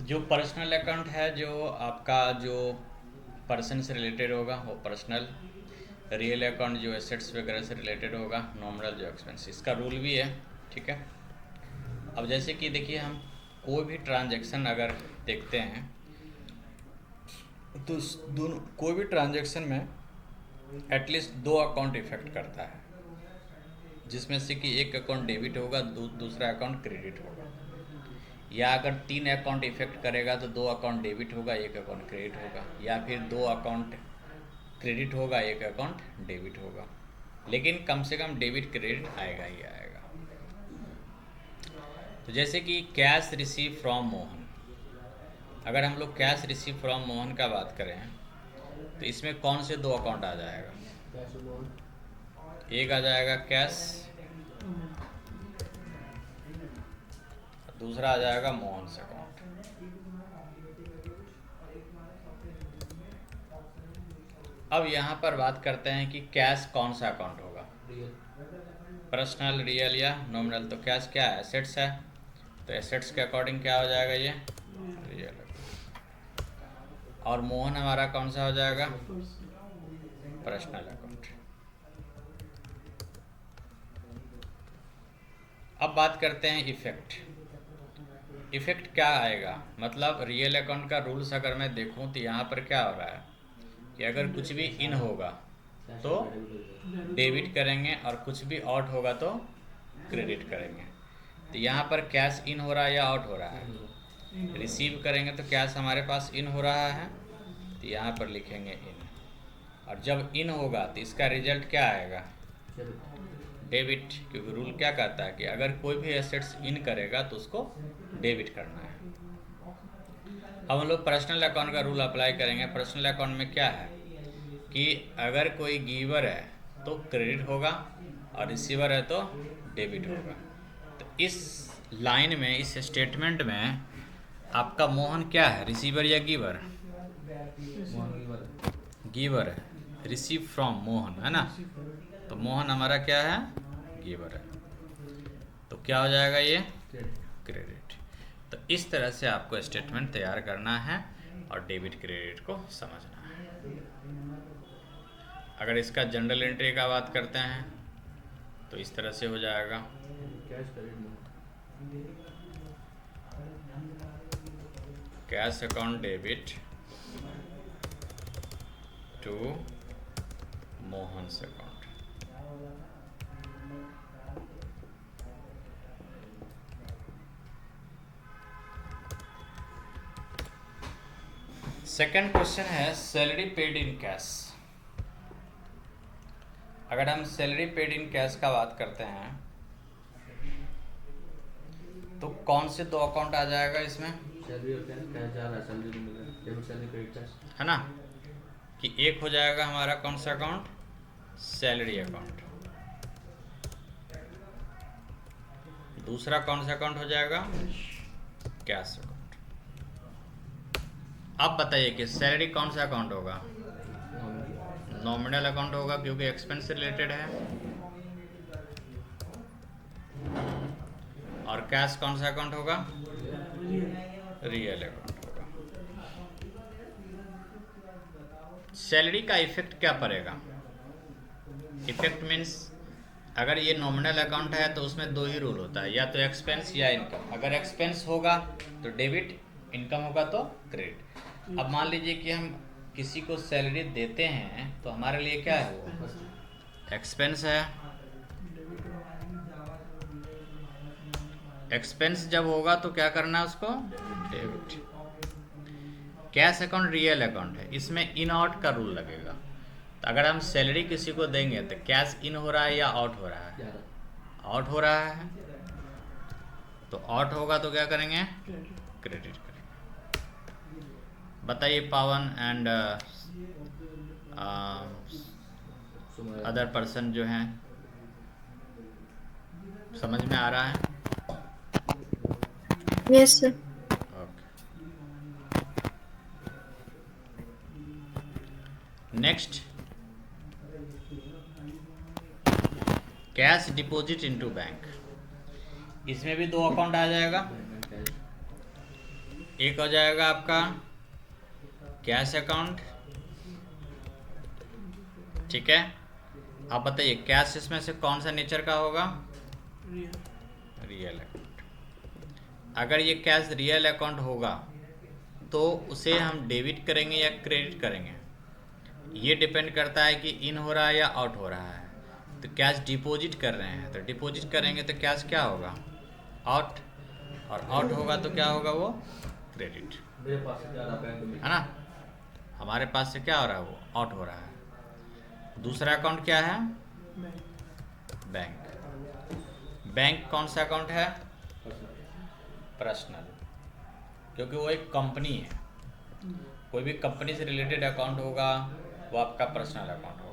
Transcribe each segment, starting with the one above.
जो personal account है, जो आपका जो पर्सन से रिलेटेड होगा वो पर्सनल। रियल अकाउंट जो एसेट्स वगैरह से रिलेटेड होगा, नॉमिनल जो एक्सपेंस। इसका रूल भी है, ठीक है। अब जैसे कि देखिए, हम कोई भी ट्रांजैक्शन अगर देखते हैं तो दोनों कोई भी ट्रांजैक्शन में एटलीस्ट दो अकाउंट इफेक्ट करता है, जिसमें से कि एक अकाउंट डेबिट होगा, दूसरा अकाउंट क्रेडिट होगा। या अगर तीन अकाउंट इफेक्ट करेगा तो दो अकाउंट डेबिट होगा, एक अकाउंट क्रेडिट होगा। या फिर दो अकाउंट क्रेडिट होगा, एक अकाउंट डेबिट होगा। लेकिन कम से कम डेबिट क्रेडिट आएगा ही आएगा। तो जैसे कि कैश रिसीव फ्रॉम मोहन, अगर हम लोग कैश रिसीव फ्रॉम मोहन का बात करें तो इसमें कौन से दो अकाउंट आ जाएगा? एक आ जाएगा कैश, दूसरा आ जाएगा मोहन से अकाउंट। अब यहाँ पर बात करते हैं कि कैश कौन सा अकाउंट होगा, पर्सनल, रियल या नॉमिनल। तो कैश क्या है? एसेट्स है, तो एसेट्स के अकॉर्डिंग क्या हो जाएगा? ये रियल। और मोहन हमारा कौन सा हो जाएगा? Personal account. अब बात करते हैं इफेक्ट। इफेक्ट क्या आएगा? मतलब रियल अकाउंट का रूल्स अगर मैं देखूं तो यहाँ पर क्या हो रहा है कि अगर कुछ भी इन होगा तो डेबिट करेंगे और कुछ भी आउट होगा तो क्रेडिट करेंगे। तो यहाँ पर कैश इन हो रहा है या आउट हो रहा है? रिसीव करेंगे तो कैश हमारे पास इन हो रहा है, तो यहाँ पर लिखेंगे इन। और जब इन होगा तो इसका रिजल्ट क्या आएगा? डेबिट। क्योंकि रूल क्या कहता है कि अगर कोई भी एसेट्स इन करेगा तो उसको डेबिट करना है। अब हम लोग पर्सनल अकाउंट का रूल अप्लाई करेंगे। पर्सनल अकाउंट में क्या है कि अगर कोई गिवर है तो क्रेडिट होगा और रिसीवर है तो डेबिट होगा। तो इस लाइन में, इस स्टेटमेंट में आपका मोहन क्या है? रिसीवर या गिवर? गिवर है। रिसीव फ्रॉम मोहन है ना, तो मोहन हमारा क्या है? गिवर है। तो क्या हो जाएगा? ये क्रेडिट। तो इस तरह से आपको स्टेटमेंट तैयार करना है और डेबिट क्रेडिट को समझना है। अगर इसका जनरल एंट्री का बात करते हैं तो इस तरह से हो जाएगा। Cash account debit to Mohan's account. Second question है सैलरी पेड इन कैश। अगर हम सैलरी पेड इन कैश का बात करते हैं तो कौन से दो अकाउंट आ जाएगा इसमें? सैलरी होता है ना, कैश जा रहा है, सैलरी को मिल रहा है, डेबिट सैलरी क्रेडिट कैश, है ना, कि एक हो जाएगा हमारा कौन सा अकाउंट? Salary account. दूसरा कौन सा अकाउंट हो जाएगा? Cash account. अब बताइए कि सैलरी कौन सा अकाउंट होगा? नॉमिनल अकाउंट होगा क्योंकि एक्सपेंस से रिलेटेड है। और कैश कौन सा अकाउंट होगा? रियल अकाउंट होगा। सैलरी का इफेक्ट क्या पड़ेगा? इफेक्ट मीन्स अगर ये नॉमिनल अकाउंट है तो उसमें दो ही रूल होता है, या तो एक्सपेंस या इनकम। अगर एक्सपेंस होगा तो डेबिट, इनकम होगा तो क्रेडिट। अब मान लीजिए कि हम किसी को सैलरी देते हैं तो हमारे लिए क्या है? वो एक्सपेंस है। एक्सपेंस जब होगा तो क्या करना है उसको? Debit. Cash account real account है, इसमें इन आउट का रूल लगेगा। तो अगर हम सैलरी किसी को देंगे तो कैश इन हो रहा है या आउट हो रहा है? आउट हो रहा है। तो आउट होगा तो क्या करेंगे? क्रेडिट करेंगे। बताइए पावन एंड अदर पर्सन जो हैं, समझ में आ रहा है? Yes sir. Next, cash deposit into bank. इसमें भी दो अकाउंट आ जाएगा। एक हो जाएगा आपका कैश अकाउंट, ठीक है। आप बताइए कैश इसमें से कौन सा नेचर का होगा? Real account. अगर ये कैश रियल अकाउंट होगा तो उसे हम डेबिट करेंगे या क्रेडिट करेंगे, ये डिपेंड करता है कि इन हो रहा है या आउट हो रहा है। तो कैश डिपॉजिट कर रहे हैं तो डिपॉजिट करेंगे तो कैश क्या होगा? आउट। और आउट होगा तो क्या होगा? वो क्रेडिट, मेरे पास से ज़्यादा बैंक में है ना। हमारे पास से क्या हो रहा है? वो आउट हो रहा है। दूसरा अकाउंट क्या है? बैंक। बैंक कौन सा अकाउंट है? पर्सनल, क्योंकि वो एक कंपनी है। कोई भी कंपनी से रिलेटेड अकाउंट होगा वो आपका पर्सनल अकाउंट होगा।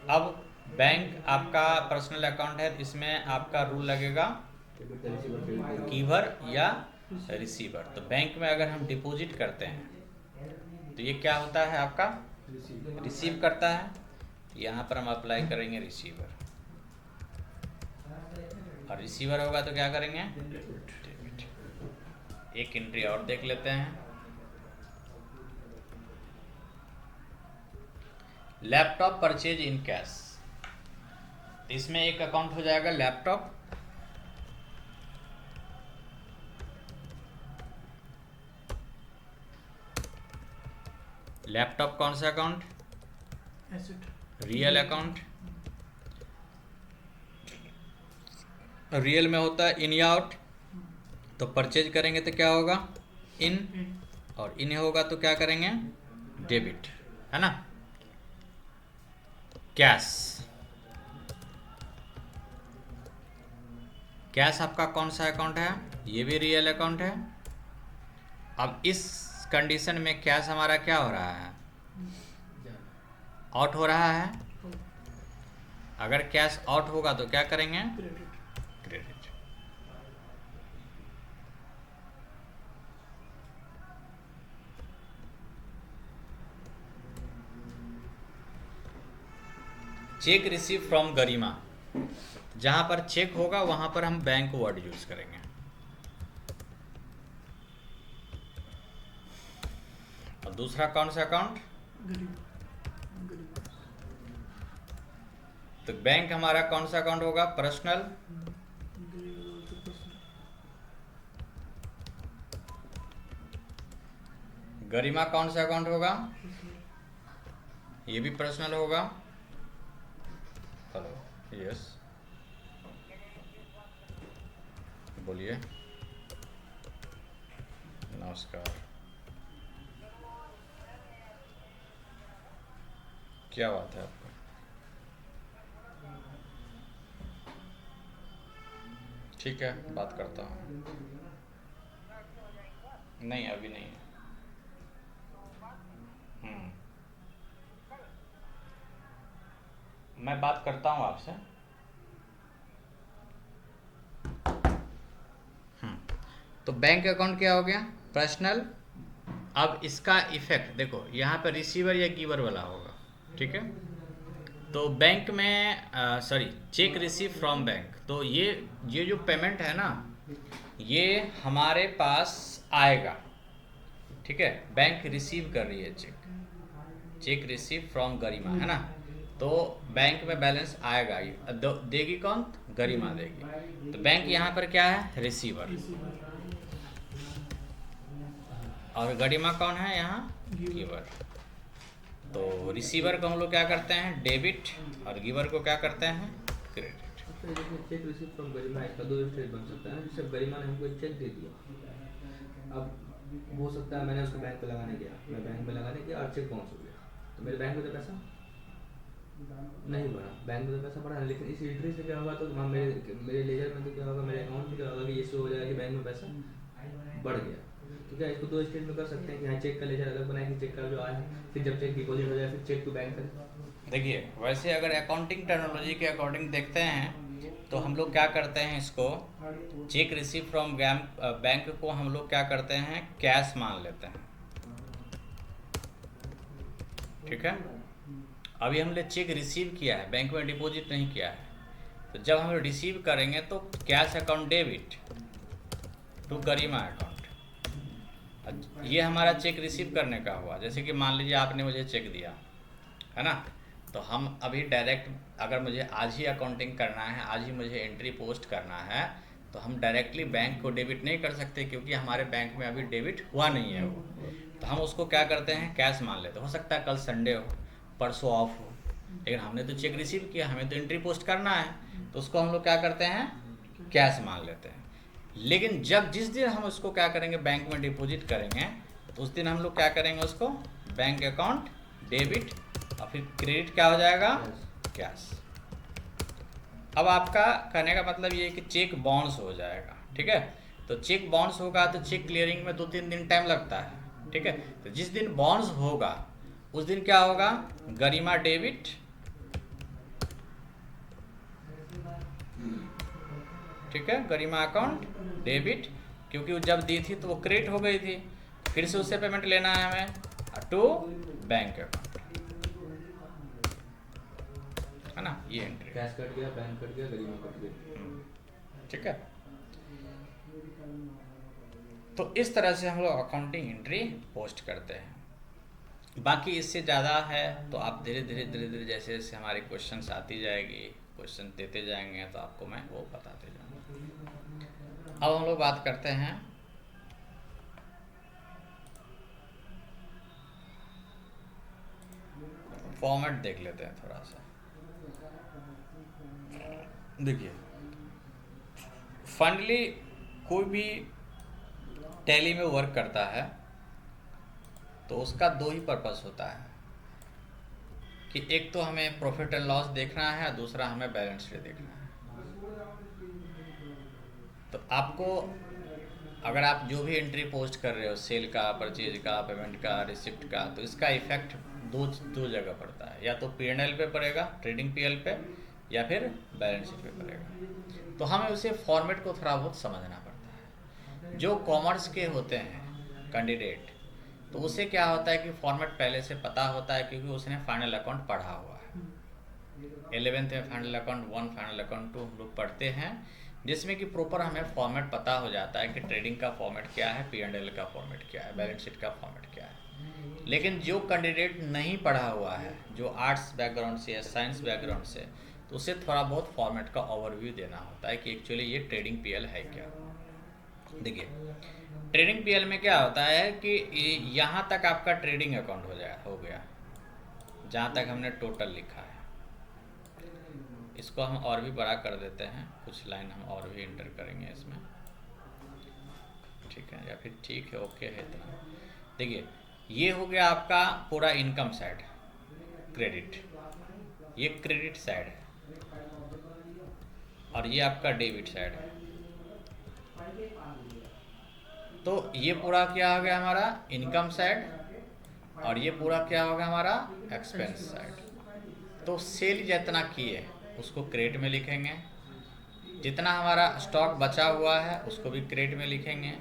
अब बैंक आपका पर्सनल अकाउंट है, इसमें आपका रूल लगेगा गिवर या रिसीवर। तो बैंक में अगर हम डिपॉजिट करते हैं तो ये क्या होता है? आपका रिसीव करता है। यहाँ पर हम अप्लाई करेंगे रिसीवर, और रिसीवर होगा तो क्या करेंगे? डेबिट। एक एंट्री और देख लेते हैं। लैपटॉप परचेज इन कैश, इसमें एक अकाउंट हो जाएगा लैपटॉप। लैपटॉप कौन सा account? Asset. Real account. Real में होता है इन या आउट, तो परचेज करेंगे तो क्या होगा? इन। और इन होगा तो क्या करेंगे? डेबिट, है ना। कैश, कैश आपका कौन सा अकाउंट है? ये भी रियल अकाउंट है। अब इस कंडीशन में कैश हमारा क्या हो रहा है? आउट हो रहा है। अगर कैश आउट होगा तो क्या करेंगे? क्रेडिट। चेक रिसीव फ्रॉम गरिमा, जहां पर चेक होगा वहां पर हम बैंक वर्ड यूज करेंगे। और दूसरा कौन सा अकाउंट? तो बैंक हमारा कौन सा अकाउंट होगा? पर्सनल। गरिमा कौन सा अकाउंट होगा? ये भी पर्सनल होगा। हेलो, यस, बोलिए। नमस्कार, क्या बात है आपका? ठीक है, बात करता हूँ। नहीं, अभी नहीं है। मैं बात करता हूँ आपसे। तो बैंक अकाउंट क्या हो गया? पर्सनल। अब इसका इफेक्ट देखो, यहाँ पर रिसीवर या गिवर वाला होगा, ठीक है। तो बैंक में sorry, check receive from bank, तो ये जो पेमेंट है ना, ये हमारे पास आएगा, ठीक है। बैंक रिसीव कर रही है चेक, चेक रिसीव फ्रॉम गरिमा, है ना। तो बैंक में बैलेंस आएगा, देगी कौन? गरिमा देगी। तो बैंक यहाँ पर क्या है? रिसीवर। और गरिमा कौन है यहाँ? गिवर। तो रिसीवर को हम लोग क्या करते हैं? डेबिट। और गिवर को क्या करते हैं? क्रेडिट। चेक रिसीव फ्रॉम गरिमा, इसका दो स्टेज बन सकता है। जैसे गरिमा ने हमको एक चेक दे दिया, अब हो सकता है मैंने उसको बैंक पे लगाने गया, मैं बैंक में लगाने गया और चेक बाउंस हो गया, तो मेरे बैंक में तो पैसा नहीं बढ़ा, बैंक में तो पैसा बढ़ा, लेकिन इस एंट्री से क्या होगा? तो मेरे लेजर में तो क्या होगा? मेरे अकाउंट में क्या होगा कि ये शो हो जाएगा कि बैंक में पैसा बढ़ गया। तो क्या इसको दो स्टेज में कर सकते हैं कि हाँ, चेक का लेजर अलग बनाएंगे, चेक का जो आया, फिर जब चेक डिपॉजिट हो जाए फिर चेक टू बैंक करें। देखिए, वैसे अगर अकाउंटिंग टेक्नोलॉजी के अकॉर्डिंग देखते हैं तो हम लोग क्या करते हैं? इसको चेक रिसीव फ्रॉम बैंक को हम लोग क्या करते हैं? कैश मान लेते हैं, ठीक है। अभी हमने चेक रिसीव किया है, बैंक में डिपॉजिट नहीं किया है। तो जब हम रिसीव करेंगे तो cash account debit to Garima account, ये हमारा चेक रिसीव करने का हुआ। जैसे कि मान लीजिए आपने मुझे चेक दिया है ना, तो हम अभी डायरेक्ट, अगर मुझे आज ही अकाउंटिंग करना है, आज ही मुझे एंट्री पोस्ट करना है, तो हम डायरेक्टली बैंक को डेबिट नहीं कर सकते, क्योंकि हमारे बैंक में अभी डेबिट हुआ नहीं है वो। तो हम उसको क्या करते हैं, कैश मान लेते। हो सकता है कल संडे हो, परसों ऑफ हो, लेकिन हमने तो चेक रिसीव किया, हमें तो एंट्री पोस्ट करना है, तो उसको हम लोग क्या करते हैं, कैश मान लेते हैं। लेकिन जिस दिन हम उसको क्या करेंगे, बैंक में डिपॉजिट करेंगे, तो उस दिन हम लोग क्या करेंगे, उसको बैंक अकाउंट डेबिट और फिर क्रेडिट क्या हो जाएगा, कैश। अब आपका कहने का मतलब ये है कि चेक बाउंस हो जाएगा, ठीक है। तो चेक बाउंस होगा तो चेक क्लियरिंग में 2-3 दिन टाइम लगता है, ठीक है। तो जिस दिन बाउंस होगा उस दिन क्या होगा, गरिमा डेबिट, ठीक है, गरिमा अकाउंट डेबिट, क्योंकि वो जब दी थी तो वो क्रेडिट हो गई थी, फिर से उससे पेमेंट लेना है हमें टू बैंक अकाउंट, है ना। ये एंट्री कैश कट गया, बैंक कट गया, गरिमा कट गया, ठीक है। तो इस तरह से हम लोग अकाउंटिंग एंट्री पोस्ट करते हैं। बाकी इससे ज़्यादा है तो आप धीरे धीरे जैसे जैसे हमारे क्वेश्चंस आती जाएगी, क्वेश्चन देते जाएंगे, तो आपको मैं वो बताते जाऊँगा। अब हम लोग बात करते हैं फॉर्मेट, देख लेते हैं थोड़ा सा। देखिए, फाइनली कोई भी टैली में वर्क करता है तो उसका 2 ही पर्पस होता है कि एक तो हमें प्रॉफिट एंड लॉस देखना है, दूसरा हमें बैलेंस शीट देखना है। तो आपको, अगर आप जो भी एंट्री पोस्ट कर रहे हो, सेल का, परचेज का, पेमेंट का, रिसिप्ट का, तो इसका इफेक्ट दो जगह पड़ता है, या तो P&L पे पड़ेगा, ट्रेडिंग PL पे, या फिर बैलेंस शीट पे पड़ेगा। तो हमें उसे फॉर्मेट को थोड़ा बहुत समझना पड़ता है। जो कॉमर्स के होते हैं कैंडिडेट, तो उसे क्या होता है कि फॉर्मेट पहले से पता होता है, क्योंकि उसने फाइनल अकाउंट पढ़ा हुआ है। 11th में फाइनल अकाउंट 1, फाइनल अकाउंट 2 हम लोग पढ़ते हैं, जिसमें कि प्रॉपर हमें फॉर्मेट पता हो जाता है कि ट्रेडिंग का फॉर्मेट क्या है, P&L का फॉर्मेट क्या है, बैलेंस शीट का फॉर्मेट क्या है। लेकिन जो कैंडिडेट नहीं पढ़ा हुआ है, जो आर्ट्स बैकग्राउंड से या साइंस बैकग्राउंड से, तो उसे थोड़ा बहुत फॉर्मेट का ओवरव्यू देना होता है कि एक्चुअली ये ट्रेडिंग PL है क्या। देखिए, ट्रेडिंग PL में क्या होता है कि यहाँ तक आपका ट्रेडिंग अकाउंट हो गया, जहाँ तक हमने टोटल लिखा है। इसको हम और भी बड़ा कर देते हैं, कुछ लाइन हम और भी एंटर करेंगे इसमें, ठीक है, या फिर ठीक है, ओके है इतना। देखिए, ये हो गया आपका पूरा इनकम साइड, क्रेडिट, ये क्रेडिट साइड है, और ये आपका डेबिट साइड है। तो ये पूरा क्या हो गया हमारा, इनकम साइड, और ये पूरा क्या होगा हमारा, एक्सपेंस साइड। तो सेल जितना किए उसको क्रेडिट में लिखेंगे, जितना हमारा स्टॉक बचा हुआ है उसको भी क्रेडिट में लिखेंगे,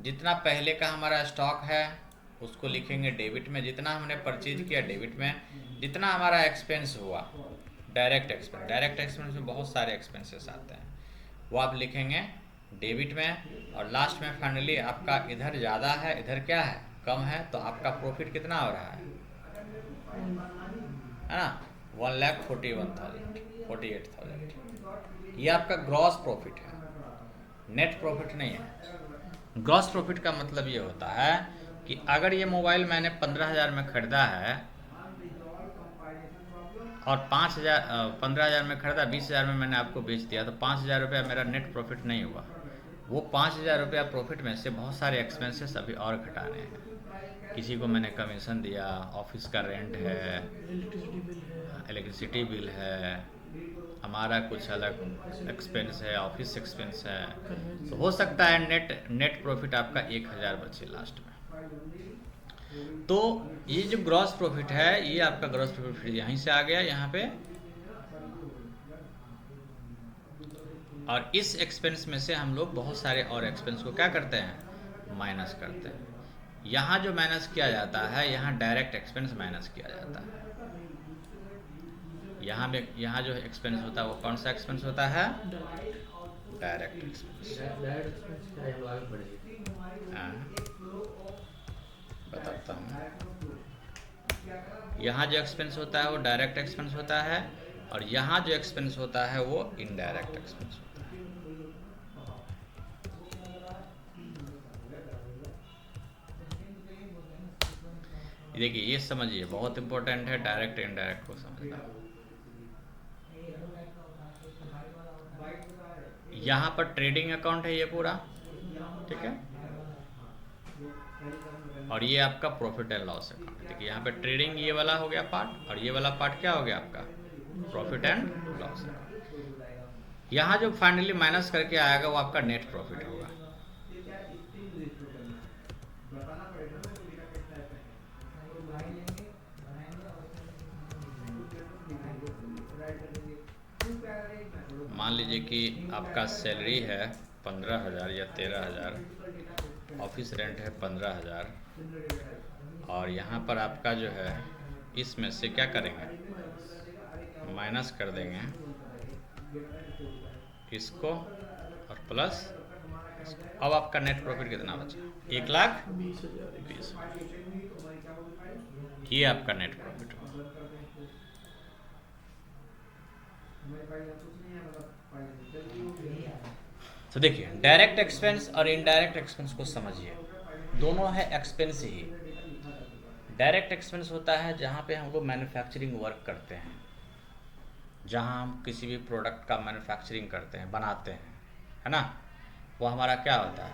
जितना पहले का हमारा स्टॉक है उसको लिखेंगे डेबिट में, जितना हमने परचेज किया डेबिट में, जितना हमारा एक्सपेंस हुआ, डायरेक्ट एक्सपेंस में बहुत सारे एक्सपेंसेस आते हैं, वो आप लिखेंगे डेबिट में। और लास्ट में फाइनली आपका इधर ज़्यादा है, इधर क्या है, कम है, तो आपका प्रॉफिट कितना हो रहा है ना, 1,41,048,000। ये आपका ग्रॉस प्रॉफिट है, नेट प्रॉफिट नहीं है। ग्रॉस प्रॉफिट का मतलब ये होता है कि अगर ये मोबाइल मैंने 15,000 में ख़रीदा है और 15,000 में ख़रीदा, 20,000 में मैंने आपको बेच दिया, तो 5,000 रुपया मेरा नेट प्रॉफिट नहीं हुआ। वो 5,000 रुपया प्रॉफिट में से बहुत सारे एक्सपेंसेस अभी और घटाने हैं। किसी को मैंने कमीशन दिया, ऑफिस का रेंट है, इलेक्ट्रिसिटी बिल है, हमारा कुछ अलग एक्सपेंस है, ऑफिस एक्सपेंस है, तो हो सकता है नेट प्रॉफिट आपका 1,000 बचे लास्ट में। तो ये जो ग्रॉस प्रॉफिट है, ये आपका ग्रॉस प्रॉफिट यहीं से आ गया यहाँ पे, और इस एक्सपेंस में से हम लोग बहुत सारे और एक्सपेंस को क्या करते हैं, माइनस करते हैं। यहाँ जो माइनस किया जाता है, यहाँ डायरेक्ट एक्सपेंस माइनस किया जाता है, यहाँ जो एक्सपेंस होता है वो कौन सा एक्सपेंस होता है? Direct. Direct expense. Direct expense क्या है, हम लोग आगे पढ़ेंगे। हाँ, बताता हूँ। यहाँ जो एक्सपेंस होता है वो डायरेक्ट एक्सपेंस होता है, और यहाँ जो एक्सपेंस होता है वो इनडायरेक्ट एक्सपेंस होता है। देखिए ये समझिए, बहुत इंपॉर्टेंट है डायरेक्ट इनडायरेक्ट को समझना। यहाँ पर ट्रेडिंग अकाउंट है ये पूरा, ठीक है, और ये आपका प्रॉफिट एंड लॉस अकाउंट। देखिए यहाँ पे ट्रेडिंग ये वाला हो गया पार्ट, और ये वाला पार्ट क्या हो गया आपका? Profit and loss account. यहाँ जो फाइनली माइनस करके आएगा वो आपका नेट प्रॉफिट होगा। मान लीजिए कि आपका सैलरी है 15,000 या 13,000, ऑफिस रेंट है 15,000, और यहाँ पर आपका जो है इसमें से क्या करेंगे? माइनस कर देंगे इसको और प्लस इसको। अब आपका नेट प्रॉफिट कितना बचा? 1,20,020। ये आपका नेट प्रॉफिट होगा। तो देखिए डायरेक्ट एक्सपेंस और इनडायरेक्ट एक्सपेंस को समझिए, दोनों है एक्सपेंस ही। डायरेक्ट एक्सपेंस होता है जहाँ पे हम लोग मैन्युफैक्चरिंग वर्क करते हैं, जहाँ हम किसी भी प्रोडक्ट का मैन्युफैक्चरिंग करते हैं, बनाते हैं, है ना, वो हमारा क्या होता है?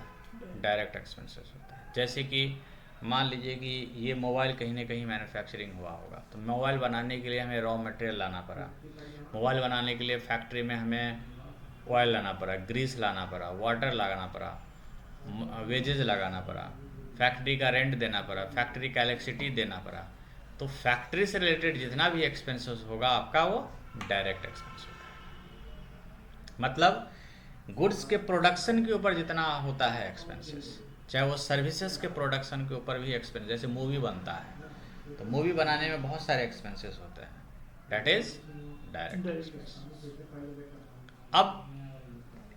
डायरेक्ट एक्सपेंसेस होता है। जैसे कि मान लीजिए कि ये मोबाइल कहीं ना कहीं मैन्युफैक्चरिंग हुआ होगा, तो मोबाइल बनाने के लिए हमें रॉ मटेरियल लाना पड़ा, मोबाइल बनाने के लिए फैक्ट्री में हमें ऑयल लाना पड़ा, ग्रीस लाना पड़ा, वाटर लगाना पड़ा, वेजेस लगाना पड़ा, फैक्ट्री का रेंट देना पड़ा, फैक्ट्री का इलेक्ट्रिसिटी देना पड़ा। तो फैक्ट्री से रिलेटेड जितना भी एक्सपेंसेस होगा आपका वो डायरेक्ट एक्सपेंस होगा। मतलब गुड्स के प्रोडक्शन के ऊपर जितना होता है एक्सपेंसेस, चाहे वो सर्विसेज के प्रोडक्शन के ऊपर भी एक्सपेंस, जैसे मूवी बनता है तो मूवी बनाने में बहुत सारे एक्सपेंसेस होते हैं, दैट इज डायरेक्ट एक्सपेंस। अब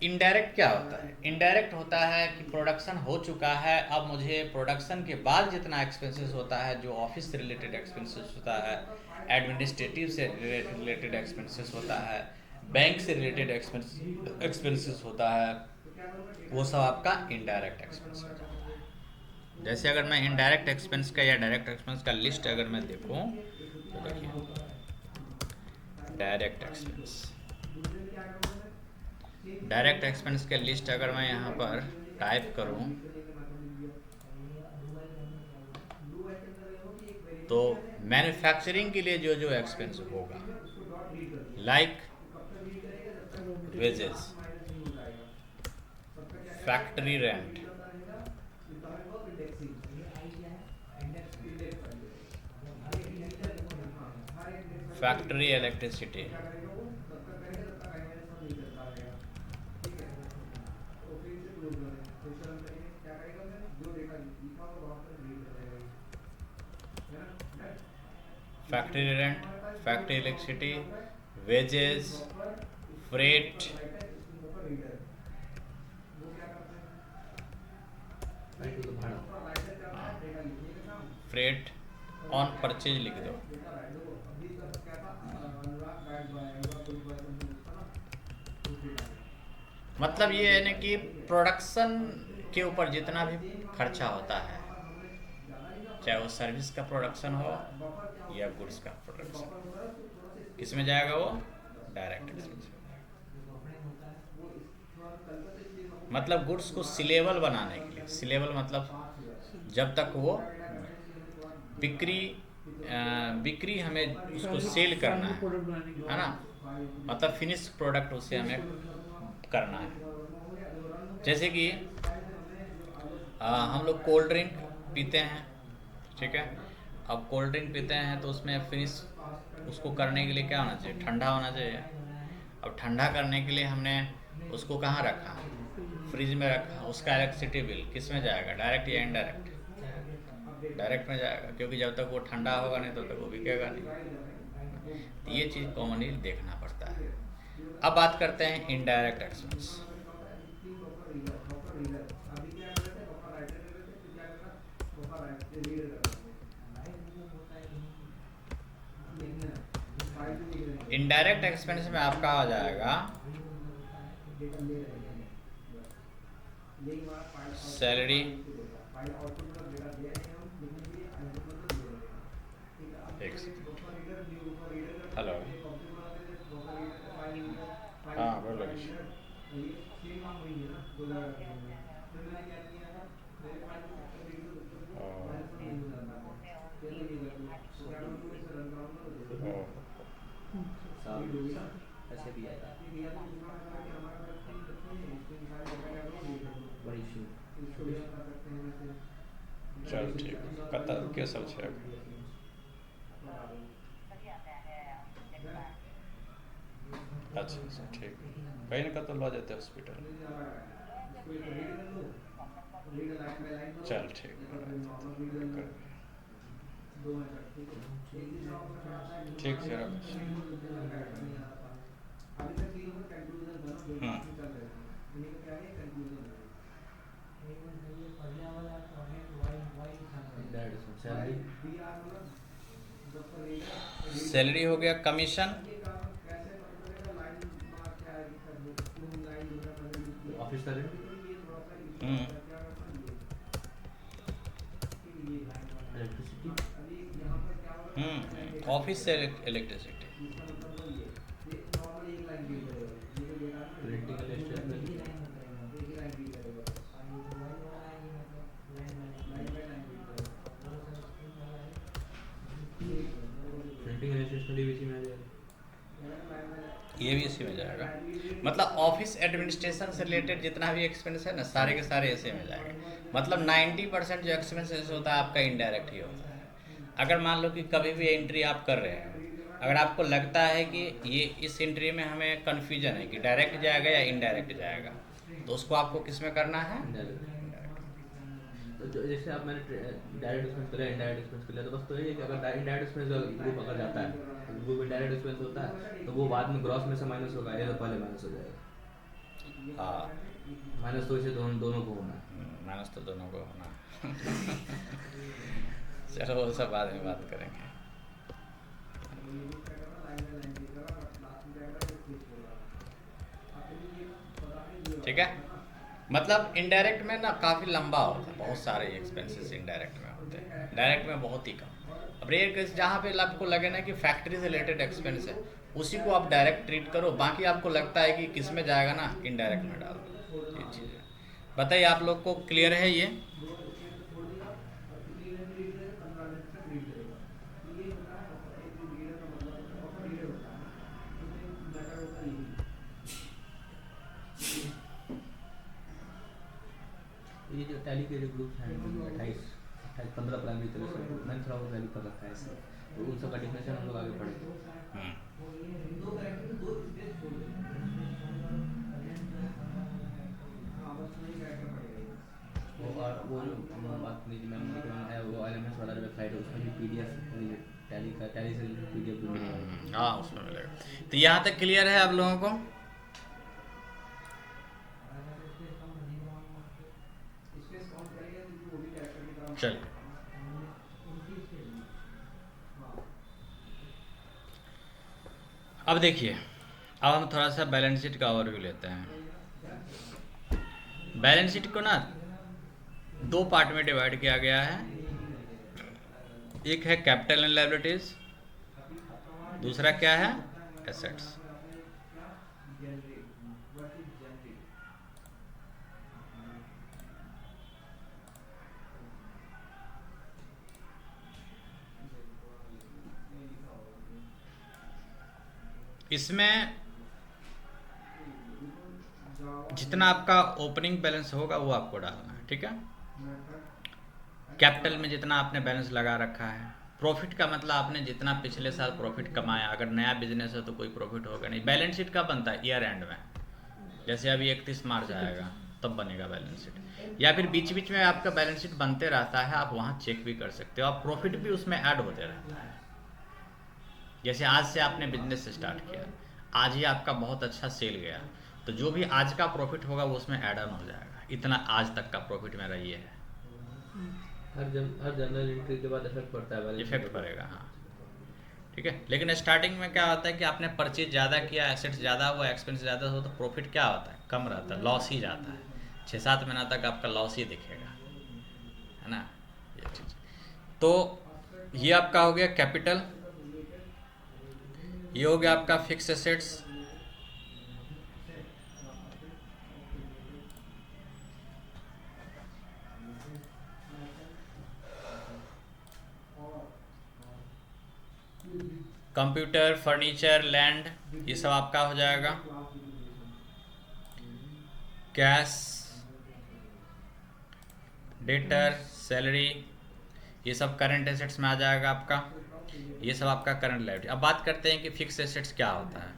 इनडायरेक्ट क्या होता है? इनडायरेक्ट होता है कि प्रोडक्शन हो चुका है, अब मुझे प्रोडक्शन के बाद जितना एक्सपेंसेस होता है, जो ऑफिस से रिलेटेड एक्सपेंसेस होता है, एडमिनिस्ट्रेटिव से रिलेटेड एक्सपेंसेस होता है, बैंक से रिलेटेड एक्सपेंसेस होता है, वो सब आपका इनडायरेक्ट एक्सपेंस हो जाता है। जैसे अगर मैं इनडायरेक्ट एक्सपेंस का या डायरेक्ट एक्सपेंस का लिस्ट अगर मैं देखूं तो देखिए डायरेक्ट एक्सपेंस के लिस्ट अगर मैं यहाँ पर टाइप करूँ तो मैन्युफैक्चरिंग के लिए जो जो एक्सपेंस होगा, like wages, factory rent, factory electricity, factory rent, factory electricity, wages, freight, freight on purchase लिख दो। मतलब ये है ना कि प्रोडक्शन के ऊपर जितना भी खर्चा होता है, चाहे वो सर्विस का प्रोडक्शन हो या गुड्स का प्रोडक्शन, किस में जाएगा? वो डायरेक्ट एक्सपेंस में जाएगा। मतलब गुड्स को सिलेबल बनाने के लिए, सिलेबल मतलब जब तक वो बिक्री हमें उसको सेल करना है ना, मतलब फिनिश प्रोडक्ट उसे हमें करना है। जैसे कि हम लोग कोल्ड ड्रिंक पीते हैं, ठीक है, अब कोल्ड ड्रिंक पीते हैं तो उसमें फिनिश उसको करने के लिए क्या होना चाहिए? ठंडा होना चाहिए। अब ठंडा करने के लिए हमने उसको कहाँ रखा? फ्रिज में रखा। उसका इलेक्ट्रिसिटी बिल किस में जाएगा? डायरेक्ट या इनडायरेक्ट? डायरेक्ट में जाएगा, क्योंकि जब तक वो ठंडा होगा नहीं तब तक वो बिकेगा नहीं। तो ये चीज़ कॉमनली देखना पड़ता है। अब बात करते हैं इनडायरेक्ट एक्सपेंस। इनडायरेक्ट एक्सपेंस में आपका आ जाएगा सैलरी, हेलो, हाँ बोलो। ऐसे भी आएगा बड़ी चल ठीक, कत के सब छै अच्छा अच्छा ठीक, कहीं ना कतौ लऽ जेतै हॉस्पिटल। चल ठीक ठीक छै रख। सैलरी हो गया, कमीशन, ऑफिस का इलेक्ट्रिसिटी, ऑफिस से इलेक्ट्रिसिटी, प्रिंटिंग स्टेशनरी भी इसी में आ जाएगा, ये भी इसी में जाएगा। मतलब ऑफिस एडमिनिस्ट्रेशन से रिलेटेड जितना भी एक्सपेंस है ना, सारे के सारे इसी में जाएगा। मतलब 90% जो एक्सपेंसेस होता है आपका इनडायरेक्ट ही होता है। अगर मान लो कि कभी भी एंट्री आप कर रहे हैं, अगर आपको लगता है कि ये इस एंट्री में हमें कन्फ्यूजन है कि डायरेक्ट जाएगा या इनडायरेक्ट जाएगा, तो उसको आपको किस में करना है? तो जैसे आप मैंने डायरेक्ट एक्सपेंस कर लिया, इनडायरेक्ट एक्सपेंस कर लिया, तो बस तो ये है कि अगर इनडायरेक्ट एक्सपेंस ग्रुप अगर जाता है, ग्रुप इनडायरेक्ट एक्सपेंस होता है, तो वो बाद में ग्रॉस में से माइनस होगा, या तो पहले माइनस हो जाएगा। हाँ, माइनस तो इसे दोनों को होना है, माइनस तो दोनों को होना है। चलो वो सब बाद में बात करेंगे। ठीक है, मतलब इनडायरेक्ट में ना काफ़ी लंबा होता है, बहुत सारे एक्सपेंसेस इनडायरेक्ट में होते हैं, डायरेक्ट में बहुत ही कम। अब रेयर केस जहाँ पे आपको लगे ना कि फैक्ट्री से रिलेटेड एक्सपेंस है, उसी को आप डायरेक्ट ट्रीट करो, बाकी आपको लगता है कि किस में जाएगा ना, इनडायरेक्ट में डाल दो। ये चीज़ है, बताइए आप लोग को क्लियर है ये? ये जो टैली के जो ग्रुप्स हैं 15 प्राइमरी तरह से मैंने थोड़ा बहुत वैल्यू कर रखा है इससे, तो उन सब का डिफिनेशन हम लोग आगे पढ़ेंगे। और वो जो बात कीजिए मैम है, वो एलएमएस वाला जो वेबसाइट है उसमें भी पीडीएफ टैली से पीडीएफ भी मिलेगा। हाँ उसमें मिलेगा। तो यहाँ तक क्लियर है आप लोगों को? चलिए अब देखिए, अब हम थोड़ा सा बैलेंस शीट का ओवरव्यू लेते हैं। बैलेंस शीट को ना दो पार्ट में डिवाइड किया गया है, एक है कैपिटल एंड लायबिलिटीज, दूसरा क्या है? एसेट्स। इसमें जितना आपका ओपनिंग बैलेंस होगा वो आपको डालना है, ठीक है। कैपिटल में जितना आपने बैलेंस लगा रखा है, प्रॉफिट का मतलब आपने जितना पिछले साल प्रॉफिट कमाया, अगर नया बिजनेस है तो कोई प्रॉफिट होगा नहीं। बैलेंस शीट कब बनता है? ईयर एंड में, जैसे अभी 31 मार्च आएगा तब बनेगा बैलेंस शीट, या फिर बीच बीच में आपका बैलेंस शीट बनते रहता है, आप वहाँ चेक भी कर सकते हो, आप प्रॉफिट भी उसमें ऐड होते रहता है। जैसे आज से आपने बिजनेस स्टार्ट किया, आज ही आपका बहुत अच्छा सेल गया, तो जो भी आज का प्रॉफिट होगा वो उसमें ऐड ऑन हो जाएगा, इतना आज तक का प्रॉफिट मेरा ये है, हर जनरल एंट्री के बाद इफेक्ट पड़ता है बैलेंस शीट इफेक्ट पर। पड़ेगा। हाँ ठीक है, लेकिन स्टार्टिंग में क्या होता है कि आपने परचेज ज़्यादा किया, एसेट्स ज़्यादा हुआ, एक्सपेंस ज़्यादा हो, तो प्रॉफिट क्या होता है, कम रहता है, लॉस ही जाता है, 6-7 महीना तक आपका लॉस ही दिखेगा, है ना ये चीज़। तो ये आपका हो गया कैपिटल, ये हो गया आपका fix assets, computer, furniture, land, ये सब आपका हो जाएगा। कैश, डेटर, सैलरी, ये सब करंट एसेट्स में आ जाएगा आपका, ये सब आपका करंट लायबिलिटी। अब बात करते हैं कि फिक्स एसेट्स क्या होता है।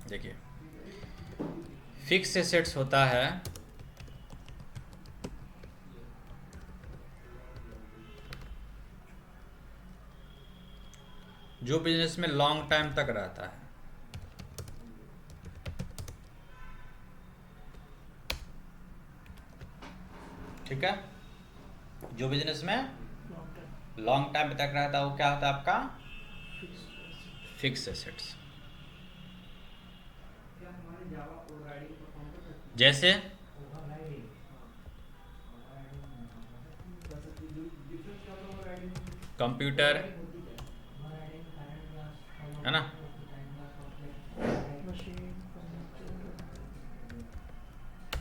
देखिए फिक्स एसेट्स होता है जो बिजनेस में लॉन्ग टाइम तक रहता है, ठीक है, जो बिजनेस में long term लॉन्ग टाइम तक रहता है वो क्या होता है आपका fixed asset. Fix assets. जैसे कंप्यूटर, है ना, Machine, furniture,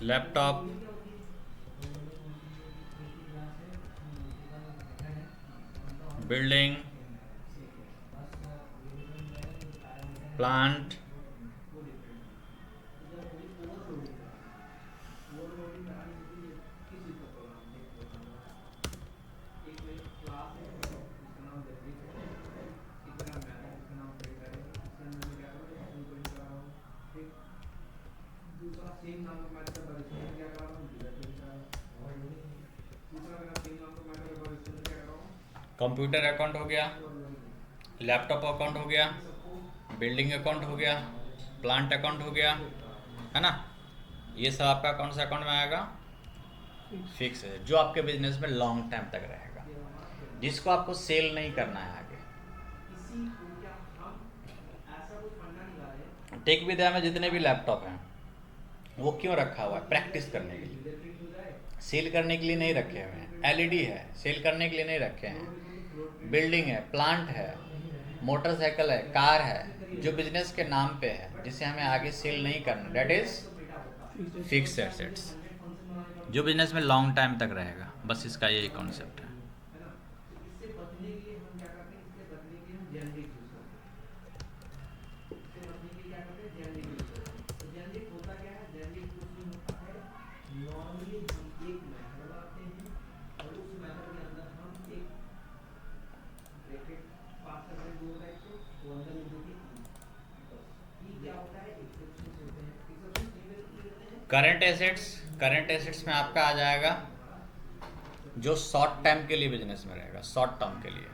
laptop, building, plant, computer account हो गया, लैपटॉप अकाउंट हो गया, बिल्डिंग अकाउंट हो गया, प्लांट अकाउंट हो गया, है ना, ये सब आपका कौन सा अकाउंट में आएगा, fixed. फिक्स है, जो आपके बिजनेस में लॉन्ग टाइम तक रहेगा, जिसको आपको सेल नहीं करना है आगे। टेक विद्या में जितने भी लैपटॉप हैं वो क्यों रखा हुआ है, प्रैक्टिस करने के लिए, सेल करने के लिए नहीं रखे हुए हैं। एलईडी है, सेल करने के लिए नहीं रखे हैं। बिल्डिंग है, प्लांट है, मोटरसाइकिल है, कार है, जो बिजनेस के नाम पे है, जिसे हमें आगे सेल नहीं करना, that is Fixed asset. Fix assets, जो बिजनेस में लॉन्ग टाइम तक रहेगा, बस इसका यही कॉन्सेप्ट है। करंट एसेट्स, करंट एसेट्स में आपका आ जाएगा जो शॉर्ट टाइम के लिए बिजनेस में रहेगा, शॉर्ट टर्म के लिए,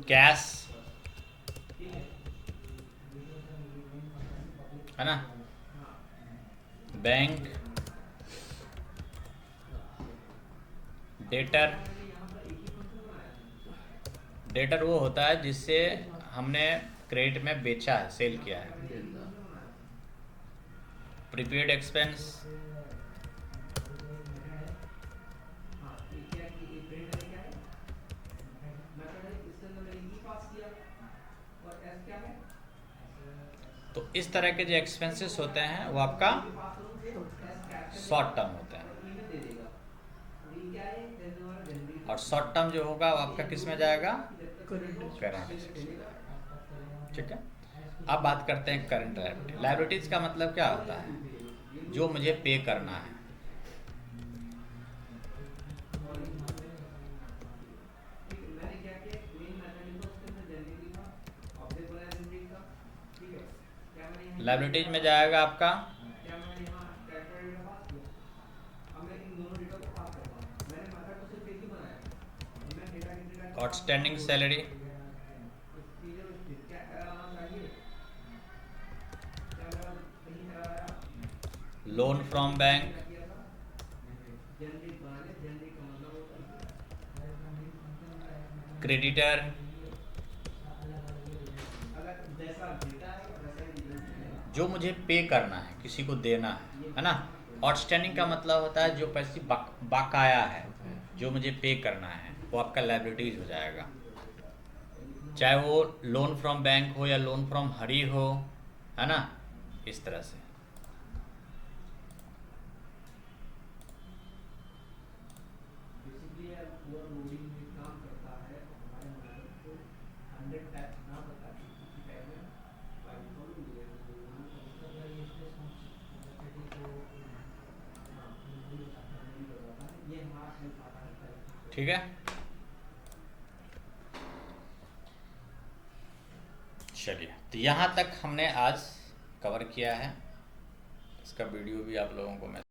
कैश, है ना, बैंक, डेटर, डेटर वो होता है जिससे हमने क्रेडिट में बेचा है, सेल किया है। प्रीपेड एक्सपेंस, तो इस तरह के जो एक्सपेंसेस होते हैं वो आपका शॉर्ट टर्म होते हैं, और शॉर्ट टर्म जो होगा वो आपका किस में जाएगा, Current asset. करंट एसेट्स में जाएगा। ठीक है, अब बात करते हैं करंट लायबिलिटी। लायबिलिटीज का मतलब क्या होता है, जो मुझे पे करना है, लायबिलिटीज में जाएगा आपका outstanding salary, loan from bank, creditor, जो मुझे पे करना है, किसी को देना है ना। आउटस्टैंडिंग का मतलब होता है जो पैसे बकाया है, जो मुझे पे करना है, वो आपका लायबिलिटीज हो जाएगा। चाहे वो लोन फ्रॉम बैंक हो या लोन फ्रॉम हरी हो, है ना, इस तरह से। ठीक है, चलिए, तो यहाँ तक हमने आज कवर किया है। इसका वीडियो भी आप लोगों को मैं